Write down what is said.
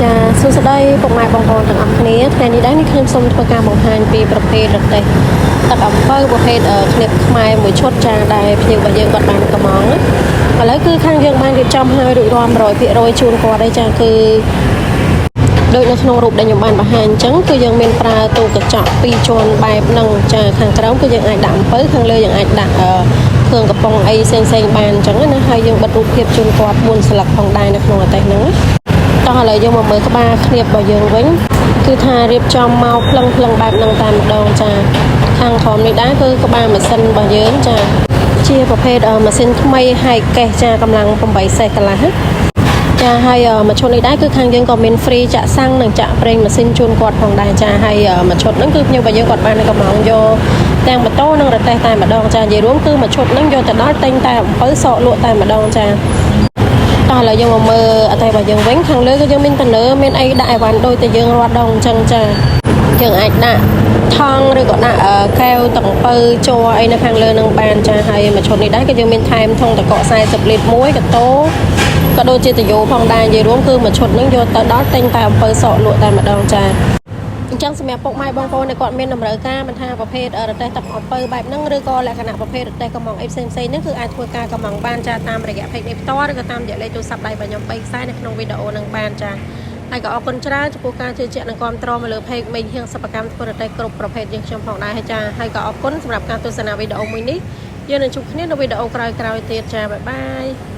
ចាសួស្តីពុកម៉ែបងប្អូនទាំងអស់គ្នាថ្ងៃនេះដែរនេះខ្ញុំសូមធ្វើការបង្ហាញពីប្រភេទរទេះទឹកអំពៅប្រភេទគ្លៀបខ្មែរមួយឈុតចាដែលភ្ញៀវរបស់យើងគាត់បានកំងឥឡូវគឺខាងយើងបានរៀបចំហើយរួចរាល់ 100% ជូនគាត់ដែរចាគឺដូចនៅក្នុងរូបដែលខ្ញុំបានបង្ហាញអញ្ចឹងគឺយើងមានប្រើទូកញ្ចក់2ជាន់បែបហ្នឹងចាខាងក្រោមគឺយើងអាចដាក់អំពៅខាងលើយើងអាចដាក់គ្រឿងកំប៉ុងអីផ្សេងៗបានអញ្ចឹងណាហើយយើងបិទរូបភាពជូនគាត់4ស្លឹកផងដែរនៅក្នុងរទេះហ្នឹងតោះឥឡូវយើងមកមើលក្បាលឃ្លៀបរបស់យើងវិញគឺថារៀបចំមកផ្លឹងបែបហ្នឹងតែម្ដងចាខាងក្រោមនេះដែរគឺក្បាលម៉ាស៊ីនរបស់យើងចាជាប្រភេទម៉ាស៊ីនថ្មី High Case ចាកម្លាំង8សេសកន្លះចាហើយមួយឈុតនេះដែរគឺខាងយើងក៏មាន free ចាក់សាំងនិងចាក់ប្រេងម៉ាស៊ីនជូនគាត់ផងដែរចាហើយមួយឈុតហ្នឹងគឺភ្ញៀវរបស់យើងគាត់បានកំងយកទាំងម៉ូតូនិងរទេះតែម្ដងចានិយាយរួមគឺមួយឈុតហ្នឹងយកទៅដល់តែងតែអំពៅសក់លក់តែម្ដងចាតោះឥឡូវយើងមកមើលអត្ថបទរបស់យើងវិញខាងលើគឺយើងមានតនើមានអីដាក់អីវ៉ាន់ដូចតែយើងរាល់ដងអញ្ចឹងចាយើងអាចដាក់ថង់ឬក៏ដាក់កែវទឹកអំពៅជ័រអីនៅខាងលើនឹងបានចាហើយមួយឈុតនេះដែរគឺយើងមានថែមធុងទឹកកក40លីត្រមួយកតោក៏ដូចជាតយោផងដែរនិយាយរួមគឺមួយឈុតហ្នឹងយកទៅដល់តែងតែអំពៅសក់លក់តែម្ដងចាអញ្ចឹងសម្រាប់ពុកម៉ែបងប្អូនដែលគាត់មានតម្រូវការមិនថាប្រភេទរទេះទឹកអំពៅបែបហ្នឹងឬក៏លក្ខណៈប្រភេទរទេះកំងអីផ្សេងៗហ្នឹងគឺអាចធ្វើការកំងបានចាតាមរយៈ page នេះផ្ទាល់ឬក៏តាមរយៈលេខទូរស័ព្ទដៃរបស់ខ្ញុំ3ខ្សែនៅក្នុងវីដេអូហ្នឹងបានចាហើយក៏អរគុណច្រើនចំពោះការជឿជាក់និងគាំទ្រមកលើ page មេហៀងសិប្បកម្មធ្វើរទេះគ្រប់ប្រភេទយើងខ្ញុំផងដែរហើយចាហើយក៏អរគុណសម្រាប់ការទស្សនាវីដេអូមួយនេះយើងនឹងជួបគ្នានៅវីដេអូក្រោយៗទៀតចាបាយបាយ